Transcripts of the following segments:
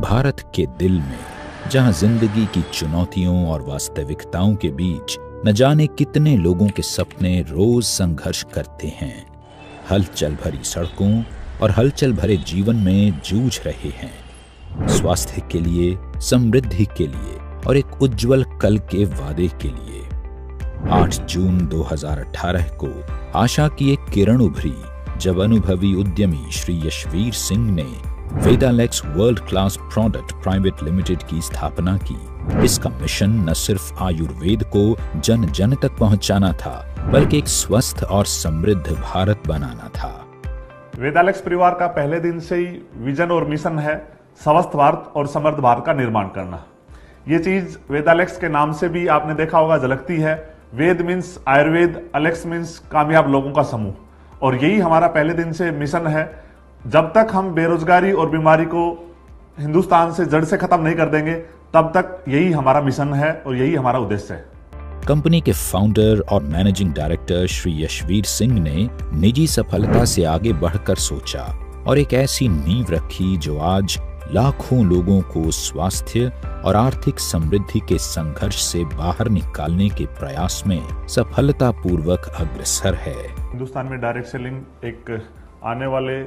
भारत के दिल में, जहां जिंदगी की चुनौतियों और वास्तविकताओं के बीच न जाने कितने लोगों के सपने रोज संघर्ष करते हैं, हलचल भरी सड़कों और हलचल भरे जीवन में जूझ रहे हैं, स्वास्थ्य के लिए, समृद्धि के लिए और एक उज्जवल कल के वादे के लिए। 8 जून 2018 को आशा की एक किरण उभरी जब अनुभवी उद्यमी श्री यशवीर सिंह ने Vedalex world class product private limited की स्थापना की। इसका मिशन न सिर्फ आयुर्वेद को जन जन तक पहुंचाना था, बल्कि एक स्वस्थ और समृद्ध भारत बनाना था। वेदालेक्स परिवार का पहले दिन से ही विजन और मिशन है स्वस्थ भारत और समृद्ध भारत का निर्माण करना। ये चीज वेदालेक्स के नाम से भी आपने देखा होगा झलकती है। वेद मीन्स आयुर्वेद, अलेक्स मीन्स कामयाब लोगों का समूह, और यही हमारा पहले दिन से मिशन है। जब तक हम बेरोजगारी और बीमारी को हिंदुस्तान से जड़ से खत्म नहीं कर देंगे, तब तक यही हमारा मिशन है और यही हमारा उद्देश्य है। कंपनी के फाउंडर और मैनेजिंग डायरेक्टर श्री यशवीर सिंह ने निजी सफलता से आगे बढ़कर सोचा और एक ऐसी नींव रखी जो आज लाखों लोगों को स्वास्थ्य और आर्थिक समृद्धि के संघर्ष से बाहर निकालने के प्रयास में सफलतापूर्वक अग्रसर है। हिंदुस्तान में डायरेक्ट सेलिंग एक आने वाले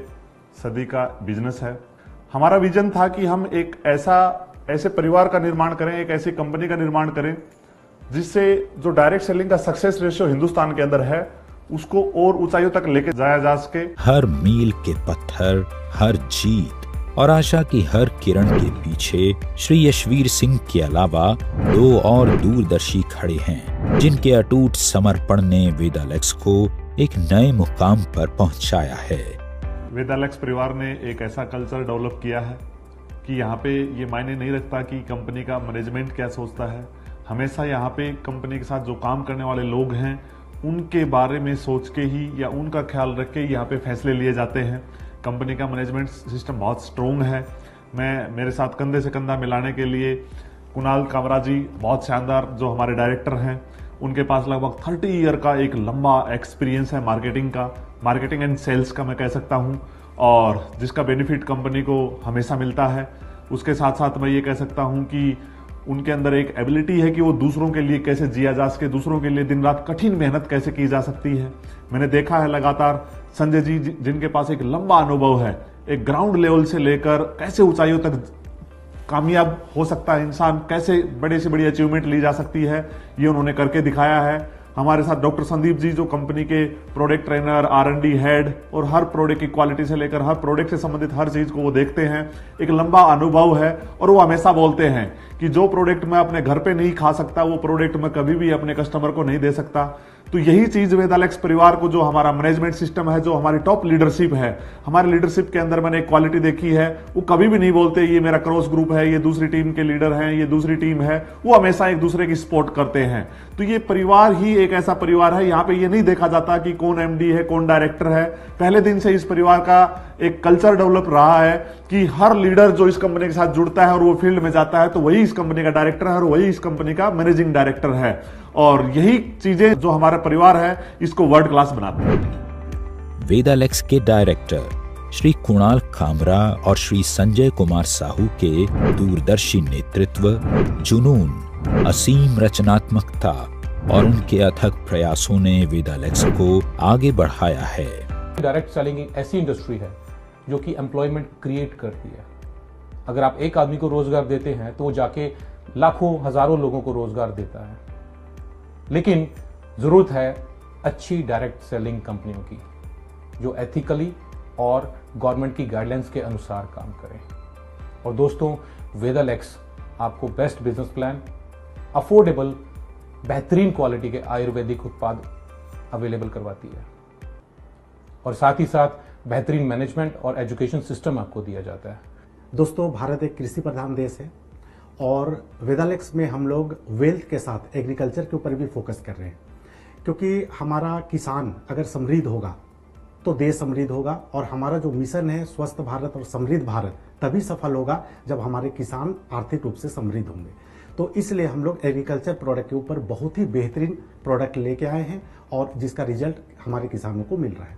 सदी का बिजनेस है। हमारा विजन था कि हम एक ऐसे परिवार का निर्माण करें, एक ऐसी कंपनी का निर्माण करें जिससे जो डायरेक्ट सेलिंग का सक्सेस रेशियो हिंदुस्तान के अंदर है, उसको और ऊंचाइयों तक लेके जाया जा सके। हर मील के पत्थर, हर जीत और आशा की हर किरण के पीछे श्री यशवीर सिंह के अलावा 2 और दूरदर्शी खड़े हैं, जिनके अटूट समर्पण ने वेदालेक्स को एक नए मुकाम पर पहुंचाया है। वेदालेक्स परिवार ने एक ऐसा कल्चर डेवलप किया है कि यहाँ पे ये मायने नहीं रखता कि कंपनी का मैनेजमेंट क्या सोचता है। हमेशा यहाँ पे कंपनी के साथ जो काम करने वाले लोग हैं, उनके बारे में सोच के ही या उनका ख्याल रख के यहाँ पे फैसले लिए जाते हैं। कंपनी का मैनेजमेंट सिस्टम बहुत स्ट्रोंग है। मेरे साथ कंधे से कंधा मिलाने के लिए कुणाल कामरा जी बहुत शानदार जो हमारे डायरेक्टर हैं, उनके पास लगभग 30 ईयर का एक लंबा एक्सपीरियंस है मार्केटिंग एंड सेल्स का मैं कह सकता हूँ, और जिसका बेनिफिट कंपनी को हमेशा मिलता है। उसके साथ साथ मैं ये कह सकता हूँ कि उनके अंदर एक एबिलिटी है कि वो दूसरों के लिए कैसे जिया जा सके, दूसरों के लिए दिन रात कठिन मेहनत कैसे की जा सकती है। मैंने देखा है लगातार संजय जी जिनके पास एक लंबा अनुभव है, एक ग्राउंड लेवल से लेकर कैसे ऊंचाइयों तक कामयाब हो सकता है इंसान, कैसे बड़े से बड़ी अचीवमेंट ली जा सकती है, ये उन्होंने करके दिखाया है। हमारे साथ डॉक्टर संदीप जी जो कंपनी के प्रोडक्ट ट्रेनर, R&D हेड, और हर प्रोडक्ट की क्वालिटी से लेकर हर प्रोडक्ट से संबंधित हर चीज को वो देखते हैं। एक लंबा अनुभव है और वो हमेशा बोलते हैं कि जो प्रोडक्ट मैं अपने घर पे नहीं खा सकता, वो प्रोडक्ट मैं कभी भी अपने कस्टमर को नहीं दे सकता। तो यही चीज वेदालेक्स परिवार को, जो हमारा मैनेजमेंट सिस्टम है, जो हमारी टॉप लीडरशिप है, हमारी लीडरशिप के अंदर मैंने एक क्वालिटी देखी है, वो कभी भी नहीं बोलते ये मेरा क्रॉस ग्रुप है, ये दूसरी टीम के लीडर हैं, ये दूसरी टीम है। वो हमेशा एक दूसरे की सपोर्ट करते हैं। तो ये परिवार ही एक ऐसा परिवार है, यहाँ पे ये नहीं देखा जाता कि कौन MD है, कौन डायरेक्टर है। पहले दिन से इस परिवार का एक कल्चर डेवलप रहा है कि हर लीडर जो इस कंपनी के साथ जुड़ता है और वो फील्ड में जाता है, तो वही इस कंपनी का डायरेक्टर है और वही इस कंपनी का मैनेजिंग डायरेक्टर है। और यही चीजें जो हमारा परिवार है, इसको वर्ल्ड क्लास बनाते हैं। वेदालेक्स के डायरेक्टर श्री कुणाल कामरा और श्री संजय कुमार साहू के दूरदर्शी नेतृत्व, जुनून, असीम रचनात्मकता और उनके अथक प्रयासों ने वेदालेक्स को आगे बढ़ाया है। डायरेक्ट सेलिंग एक ऐसी इंडस्ट्री है जो कि एम्प्लॉयमेंट क्रिएट करती है। अगर आप एक आदमी को रोजगार देते हैं तो वो जाके लाखों हजारों लोगों को रोजगार देता है। लेकिन जरूरत है अच्छी डायरेक्ट सेलिंग कंपनियों की जो एथिकली और गवर्नमेंट की गाइडलाइंस के अनुसार काम करें। और दोस्तों, वेदालेक्स आपको बेस्ट बिजनेस प्लान, अफोर्डेबल, बेहतरीन क्वालिटी के आयुर्वेदिक उत्पाद अवेलेबल करवाती है, और साथ ही साथ बेहतरीन मैनेजमेंट और एजुकेशन सिस्टम आपको दिया जाता है। दोस्तों, भारत एक कृषि प्रधान देश है और वेदालेक्स में हम लोग वेल्थ के साथ एग्रीकल्चर के ऊपर भी फोकस कर रहे हैं, क्योंकि हमारा किसान अगर समृद्ध होगा तो देश समृद्ध होगा, और हमारा जो मिशन है स्वस्थ भारत और समृद्ध भारत तभी सफल होगा जब हमारे किसान आर्थिक रूप से समृद्ध होंगे। तो इसलिए हम लोग एग्रीकल्चर प्रोडक्ट के ऊपर बहुत ही बेहतरीन प्रोडक्ट लेके आए हैं और जिसका रिजल्ट हमारे किसानों को मिल रहा है।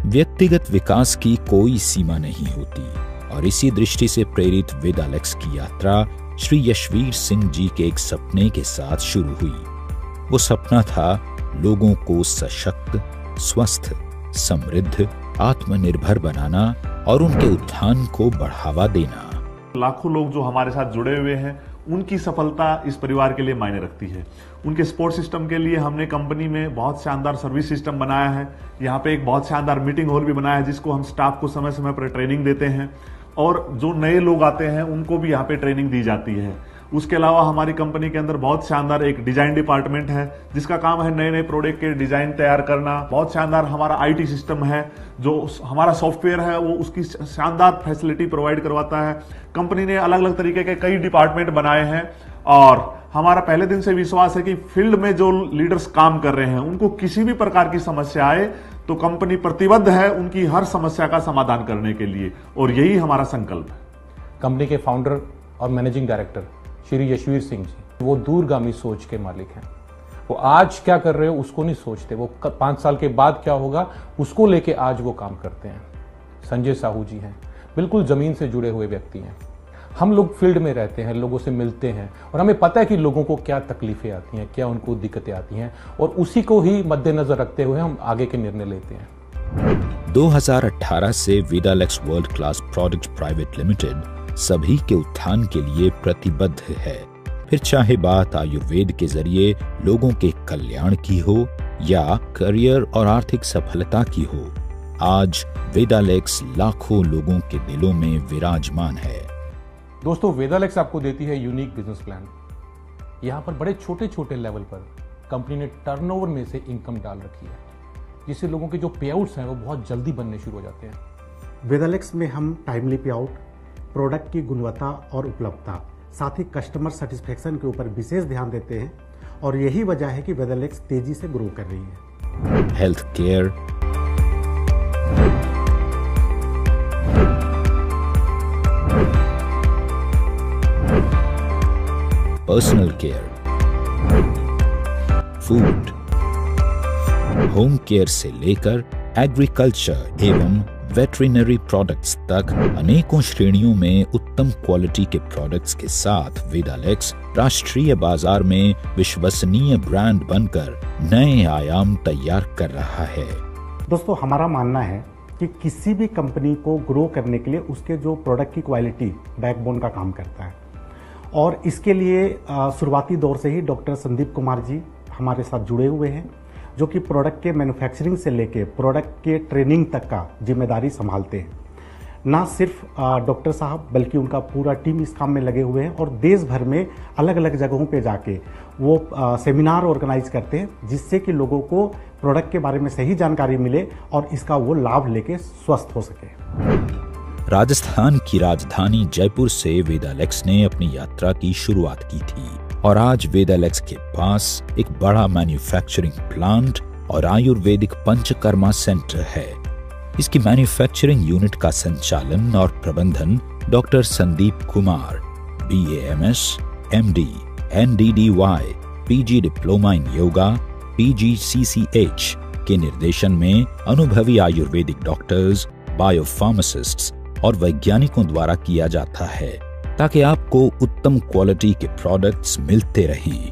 व्यक्तिगत विकास की कोई सीमा नहीं होती, और इसी दृष्टि से प्रेरित वेदालेक्स की यात्रा श्री यशवीर सिंह जी के एक सपने के साथ शुरू हुई। वो सपना था लोगों को सशक्त, स्वस्थ, समृद्ध, आत्मनिर्भर बनाना और उनके उत्थान को बढ़ावा देना। लाखों लोग जो हमारे साथ जुड़े हुए हैं, उनकी सफलता इस परिवार के लिए मायने रखती है। उनके सपोर्ट सिस्टम के लिए हमने कंपनी में बहुत शानदार सर्विस सिस्टम बनाया है। यहाँ पे एक बहुत शानदार मीटिंग हॉल भी बनाया है, जिसको हम स्टाफ को समय समय पर ट्रेनिंग देते हैं, और जो नए लोग आते हैं उनको भी यहाँ पे ट्रेनिंग दी जाती है। उसके अलावा हमारी कंपनी के अंदर बहुत शानदार एक डिजाइन डिपार्टमेंट है, जिसका काम है नए नए प्रोडक्ट के डिजाइन तैयार करना। बहुत शानदार हमारा आईटी सिस्टम है, जो हमारा सॉफ्टवेयर है वो उसकी शानदार फैसिलिटी प्रोवाइड करवाता है। कंपनी ने अलग अलग तरीके के कई डिपार्टमेंट बनाए हैं, और हमारा पहले दिन से विश्वास है कि फील्ड में जो लीडर्स काम कर रहे हैं उनको किसी भी प्रकार की समस्या आए तो कंपनी प्रतिबद्ध है उनकी हर समस्या का समाधान करने के लिए, और यही हमारा संकल्प है। कंपनी के फाउंडर और मैनेजिंग डायरेक्टर श्री यशवीर सिंह जी, वो दूरगामी सोच के मालिक हैं। वो आज क्या कर रहे हो उसको नहीं सोचते, वो 5 साल के बाद क्या होगा उसको लेके आज वो काम करते हैं। संजय साहू जी हैं, बिल्कुल जमीन से जुड़े हुए व्यक्ति हैं। हम लोग फील्ड में रहते हैं, लोगों से मिलते हैं, और हमें पता है कि लोगों को क्या तकलीफें आती हैं, क्या उनको दिक्कतें आती हैं, और उसी को ही मद्देनजर रखते हुए हम आगे के निर्णय लेते हैं। 2018 से Vedalex world class product private limited सभी के उत्थान के लिए प्रतिबद्ध है। फिर चाहे बात आयुर्वेद के जरिए लोगों के कल्याण की हो या करियर और आर्थिक सफलता की हो, आज वेदालेक्स लाखों लोगों के दिलों में विराजमान है। दोस्तों, वेदालेक्स आपको देती है यूनिक बिजनेस प्लान। यहाँ पर बड़े छोटे छोटे लेवल पर कंपनी ने टर्नओवर में से इनकम डाल रखी है, जिससे लोगों के जो पे आउट्स हैं वो बहुत जल्दी बनने शुरू हो जाते हैं। वेदालेक्स में हम टाइमली पे आउट, प्रोडक्ट की गुणवत्ता और उपलब्धता, साथ ही कस्टमर सेटिस्फेक्शन के ऊपर विशेष ध्यान देते हैं, और यही वजह है कि वेदालेक्स तेजी से ग्रो कर रही है। Health care, personal care, food, home care से लेकर एग्रीकल्चर एवं वेटरिनरी प्रोडक्ट्स तक अनेकों श्रेणियों में उत्तम क्वालिटी के प्रोडक्ट्स के साथ वेदालेक्स राष्ट्रीय बाजार में विश्वसनीय ब्रांड बनकर नए आयाम तैयार कर रहा है। दोस्तों, हमारा मानना है कि किसी भी कंपनी को ग्रो करने के लिए उसके जो प्रोडक्ट की क्वालिटी बैकबोन का काम करता है, और इसके लिए शुरुआती दौर से ही डॉक्टर संदीप कुमार जी हमारे साथ जुड़े हुए हैं, जो कि प्रोडक्ट के मैन्युफैक्चरिंग से लेके प्रोडक्ट के ट्रेनिंग तक का जिम्मेदारी संभालते हैं। ना सिर्फ डॉक्टर साहब बल्कि उनका पूरा टीम इस काम में लगे हुए हैं, और देश भर में अलग अलग जगहों पे जाके वो सेमिनार ऑर्गेनाइज करते हैं, जिससे कि लोगों को प्रोडक्ट के बारे में सही जानकारी मिले और इसका वो लाभ लेके स्वस्थ हो सके। राजस्थान की राजधानी जयपुर से वेदालेक्स ने अपनी यात्रा की शुरुआत की थी, और आज वेदालेक्स के पास एक बड़ा मैन्युफैक्चरिंग प्लांट और आयुर्वेदिक पंचकर्मा सेंटर है। इसकी मैन्युफैक्चरिंग यूनिट का संचालन और प्रबंधन doctor Sandeep Kumar, BAMS, MD, NDDY, PG diploma in yoga, PGCCH के निर्देशन में अनुभवी आयुर्वेदिक डॉक्टर्स, बायोफार्मासिस्ट्स और वैज्ञानिकों द्वारा किया जाता है, ताकि आपको उत्तम क्वालिटी के प्रोडक्ट्स मिलते रहें।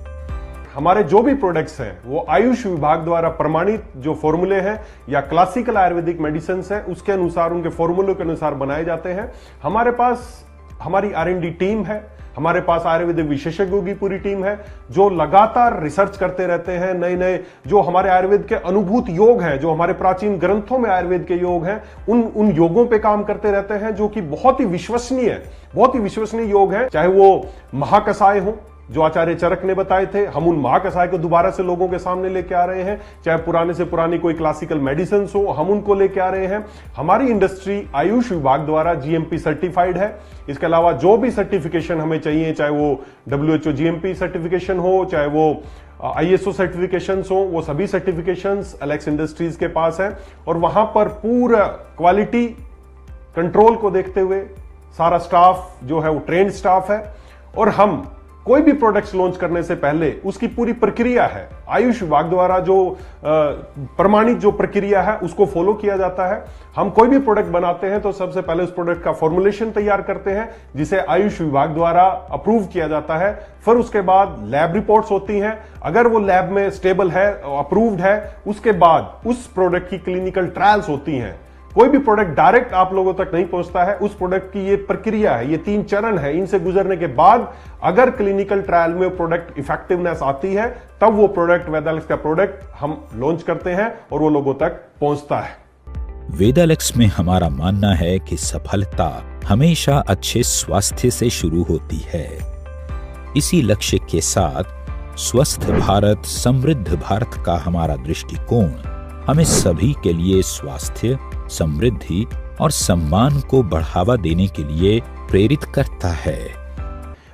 हमारे जो भी प्रोडक्ट्स हैं वो आयुष विभाग द्वारा प्रमाणित जो फॉर्मूले हैं या क्लासिकल आयुर्वेदिक मेडिसिन है उसके अनुसार, उनके फॉर्मूलों के अनुसार बनाए जाते हैं। हमारे पास हमारी R&D टीम है, हमारे पास आयुर्वेदिक विशेषज्ञों की पूरी टीम है जो लगातार रिसर्च करते रहते हैं। नए नए जो हमारे आयुर्वेद के अनुभूत योग हैं, जो हमारे प्राचीन ग्रंथों में आयुर्वेद के योग हैं, उन योगों पे काम करते रहते हैं, जो कि बहुत ही विश्वसनीय योग हैं। चाहे वो महाकषाय हो जो आचार्य चरक ने बताए थे, हम उन महाकषाय को दोबारा से लोगों के सामने लेके आ रहे हैं। चाहे पुराने से पुरानी कोई क्लासिकल मेडिसिन हो, हम उनको लेके आ रहे हैं। हमारी इंडस्ट्री आयुष विभाग द्वारा GMP सर्टिफाइड है। इसके अलावा जो भी सर्टिफिकेशन हमें चाहिए, चाहे वो WHO GMP सर्टिफिकेशन हो, चाहे वो ISO सर्टिफिकेशन हो, वो सभी सर्टिफिकेशंस एलेक्स इंडस्ट्रीज के पास है। और वहां पर पूरा क्वालिटी कंट्रोल को देखते हुए सारा स्टाफ जो है वो ट्रेन्ड स्टाफ है, और हम कोई भी प्रोडक्ट्स लॉन्च करने से पहले उसकी पूरी प्रक्रिया है, आयुष विभाग द्वारा जो प्रमाणित जो प्रक्रिया है उसको फॉलो किया जाता है। हम कोई भी प्रोडक्ट बनाते हैं तो सबसे पहले उस प्रोडक्ट का फॉर्मुलेशन तैयार करते हैं जिसे आयुष विभाग द्वारा अप्रूव किया जाता है। फिर उसके बाद लैब रिपोर्ट्स होती हैं, अगर वो लैब में स्टेबल है, अप्रूव्ड है, उसके बाद उस प्रोडक्ट की क्लिनिकल ट्रायल्स होती हैं। कोई भी प्रोडक्ट डायरेक्ट आप लोगों तक नहीं पहुंचता है, उस प्रोडक्ट की ये प्रक्रिया है, ये 3 चरण है, इनसे गुजरने के बाद अगर क्लिनिकल ट्रायल में प्रोडक्ट इफेक्टिवनेस आती है तब वो प्रोडक्ट वेदालेक्स का प्रोडक्ट हम लॉन्च करते हैं और वो लोगों तक पहुंचता है। वेदालेक्स में हमारा मानना है कि सफलता हमेशा अच्छे स्वास्थ्य से शुरू होती है। इसी लक्ष्य के साथ स्वस्थ भारत समृद्ध भारत का हमारा दृष्टिकोण हमें सभी के लिए स्वास्थ्य, समृद्धि और सम्मान को बढ़ावा देने के लिए प्रेरित करता है।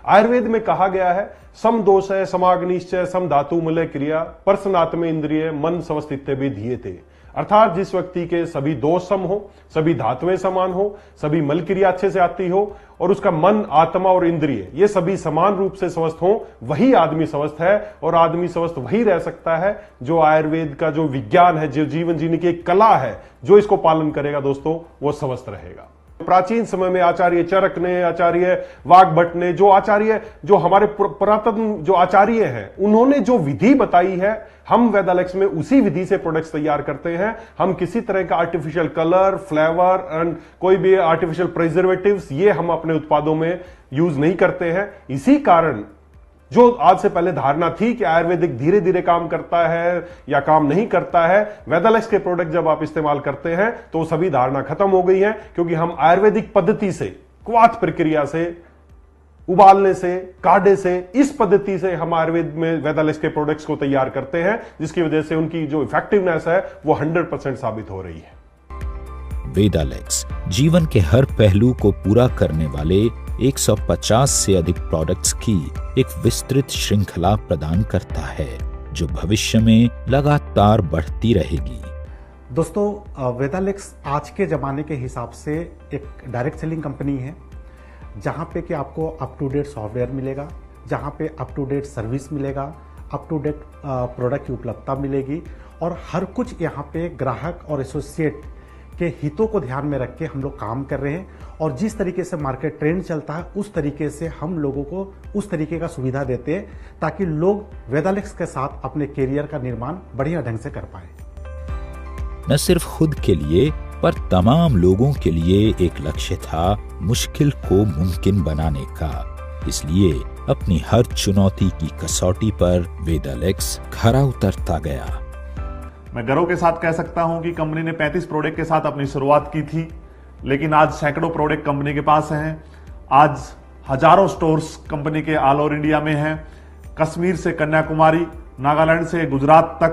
आयुर्वेद में कहा गया है, सम दोष है समाग्निश्चय सम धातु मलय क्रिया परसनात्म इंद्रिय मन स्वस्थित्य भी धीये थे। अर्थात जिस व्यक्ति के सभी दोष सम हो, सभी धातुएं समान हो, सभी मल क्रिया अच्छे से आती हो और उसका मन, आत्मा और इंद्रिय ये सभी समान रूप से स्वस्थ हो, वही आदमी स्वस्थ है। और आदमी स्वस्थ वही रह सकता है जो आयुर्वेद का जो विज्ञान है, जो जीवन जीने की एक कला है, जो इसको पालन करेगा दोस्तों, वो स्वस्थ रहेगा। प्राचीन समय में आचार्य चरक ने, आचार्य वाग्भट ने, जो हमारे पुरातन जो आचार्य हैं, उन्होंने जो विधि बताई है, हम वेदालेक्स में उसी विधि से प्रोडक्ट्स तैयार करते हैं। हम किसी तरह का आर्टिफिशियल कलर, फ्लेवर एंड कोई भी आर्टिफिशियल प्रिजर्वेटिव्स ये हम अपने उत्पादों में यूज नहीं करते हैं। इसी कारण जो आज से पहले धारणा थी कि आयुर्वेदिक धीरे धीरे काम करता है या काम नहीं करता है, वेदालेक्स के प्रोडक्ट जब आप इस्तेमाल करते हैं तो सभी धारणा खत्म हो गई है, क्योंकि हम आयुर्वेदिक पद्धति से, क्वाथ प्रक्रिया से, उबालने से, काढ़े से, इस पद्धति से हम आयुर्वेद में वेदालेक्स के प्रोडक्ट्स को तैयार करते हैं, जिसकी वजह से उनकी जो इफेक्टिवनेस है वो 100% साबित हो रही है। वेदालेक्स जीवन के हर पहलू को पूरा करने वाले 150 से अधिक प्रोडक्ट्स की एक विस्तृत श्रृंखला प्रदान करता है, जो भविष्य में लगातार बढ़ती रहेगी। दोस्तों, वेदालेक्स आज के ज़माने के हिसाब से एक डायरेक्ट सेलिंग कंपनी है, जहाँ पे कि आपको अप टू डेट सॉफ्टवेयर मिलेगा, जहाँ पे अप टू डेट सर्विस मिलेगा, अप टू डेट प्रोडक्ट की उपलब्धता मिलेगी और हर कुछ यहाँ पे ग्राहक और एसोसिएट के हितों को ध्यान में रख के हम लोग काम कर रहे हैं। और जिस तरीके से मार्केट ट्रेंड चलता है उस तरीके से हम लोगों को उस तरीके का सुविधा देते हैं, ताकि लोग वेदालेक्स के साथ अपने कैरियर का निर्माण बढ़िया ढंग से कर पाए। न सिर्फ खुद के लिए पर तमाम लोगों के लिए एक लक्ष्य था मुश्किल को मुमकिन बनाने का। इसलिए अपनी हर चुनौती की कसौटी पर वेदालेक्स खरा उतरता गया। मैं गर्व के साथ कह सकता हूं कि कंपनी ने 35 प्रोडक्ट के साथ अपनी शुरुआत की थी, लेकिन आज सैकड़ों प्रोडक्ट कंपनी के पास हैं। आज हजारों स्टोर्स कंपनी के ऑल ओवर इंडिया में हैं। कश्मीर से कन्याकुमारी, नागालैंड से गुजरात तक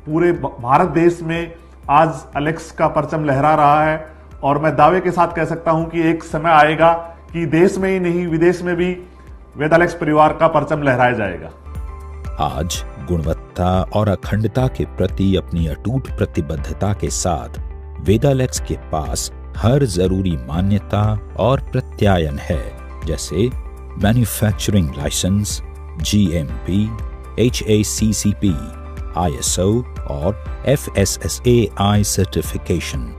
पूरे भारत देश में आज एलेक्स का परचम लहरा रहा है। और मैं दावे के साथ कह सकता हूं कि एक समय आएगा कि देश में ही नहीं विदेश में भी वेदालेक्स परिवार का परचम लहराया जाएगा। आज गुणवत्ता और अखंडता के प्रति अपनी अटूट प्रतिबद्धता के साथ वेदालेक्स के पास हर जरूरी मान्यता और प्रत्यायन है, जैसे manufacturing license, GMP, HACCP, ISO और FSSAI सर्टिफिकेशन।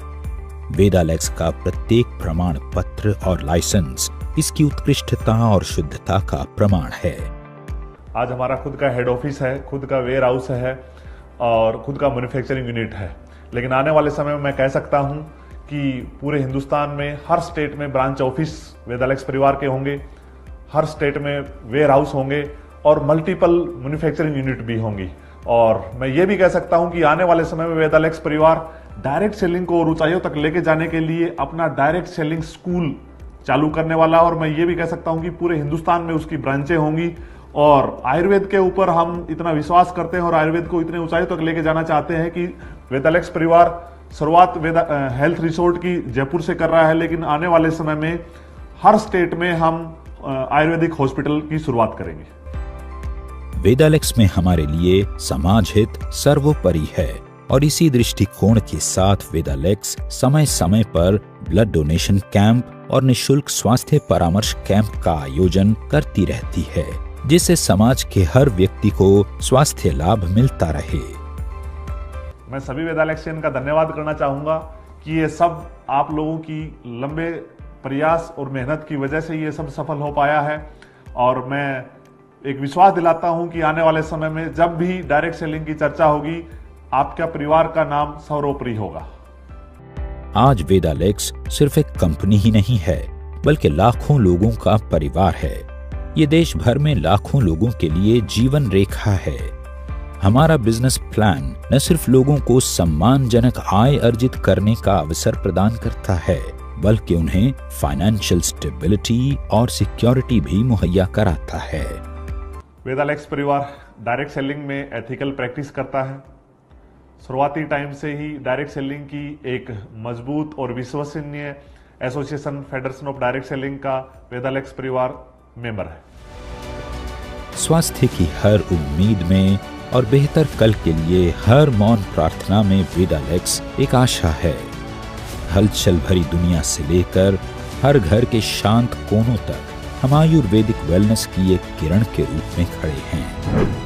वेदालेक्स का प्रत्येक प्रमाण पत्र और लाइसेंस इसकी उत्कृष्टता और शुद्धता का प्रमाण है। आज हमारा खुद का हेड ऑफिस है, खुद का वेयर हाउस है और खुद का मैन्युफैक्चरिंग यूनिट है। लेकिन आने वाले समय में मैं कह सकता हूं कि पूरे हिंदुस्तान में हर स्टेट में ब्रांच ऑफिस वेदालेक्स परिवार के होंगे, हर स्टेट में वेयर हाउस होंगे और मल्टीपल मैन्युफैक्चरिंग यूनिट भी होंगी। और मैं ये भी कह सकता हूं कि आने वाले समय में वेदालेक्स परिवार डायरेक्ट सेलिंग को और ऊंचाइयों तक लेके जाने के लिए अपना डायरेक्ट सेलिंग स्कूल चालू करने वाला। और मैं ये भी कह सकता हूं कि पूरे हिंदुस्तान में उसकी ब्रांचें होंगी। और आयुर्वेद के ऊपर हम इतना विश्वास करते हैं और आयुर्वेद को इतने ऊंचाई तक लेके जाना चाहते हैं कि वेदालेक्स परिवार शुरुआत हेल्थ रिसोर्ट की जयपुर से कर रहा है, लेकिन आने वाले समय में हर स्टेट में हम आयुर्वेदिक हॉस्पिटल की शुरुआत करेंगे। वेदालेक्स में हमारे लिए समाज हित सर्वोपरि है और इसी दृष्टिकोण के साथ वेदालेक्स समय समय पर ब्लड डोनेशन कैंप और निःशुल्क स्वास्थ्य परामर्श कैंप का आयोजन करती रहती है, जिससे समाज के हर व्यक्ति को स्वास्थ्य लाभ मिलता रहे। मैं सभी वेदालेक्सियन का धन्यवाद करना चाहूँगा कि ये सब आप लोगों की लंबे प्रयास और मेहनत की वजह से ये सब सफल हो पाया है। और मैं एक विश्वास दिलाता हूं कि आने वाले समय में जब भी डायरेक्ट सेलिंग की चर्चा होगी, आपका परिवार का नाम सर्वोपरि होगा। आज वेदालेक्स सिर्फ एक कंपनी ही नहीं है, बल्कि लाखों लोगों का परिवार है। ये देश भर में लाखों लोगों के लिए जीवन रेखा है। हमारा बिजनेस प्लान न सिर्फ लोगों को सम्मानजनक आय अर्जित करने का अवसर प्रदान करता है, बल्कि उन्हें फाइनेंशियल स्टेबिलिटी और सिक्योरिटी भी मुहैया कराता है। वेदालेक्स परिवार डायरेक्ट सेलिंग में एथिकल प्रैक्टिस करता है। शुरुआती टाइम से ही डायरेक्ट सेलिंग की एक मजबूत और विश्वसनीय association federation of direct selling का वेदालेक्स परिवार मेंबर है। स्वास्थ्य की हर उम्मीद में और बेहतर कल के लिए हर मौन प्रार्थना में वेदालेक्स एक आशा है। हलचल भरी दुनिया से लेकर हर घर के शांत कोनों तक हम आयुर्वेदिक वेलनेस की एक किरण के रूप में खड़े हैं।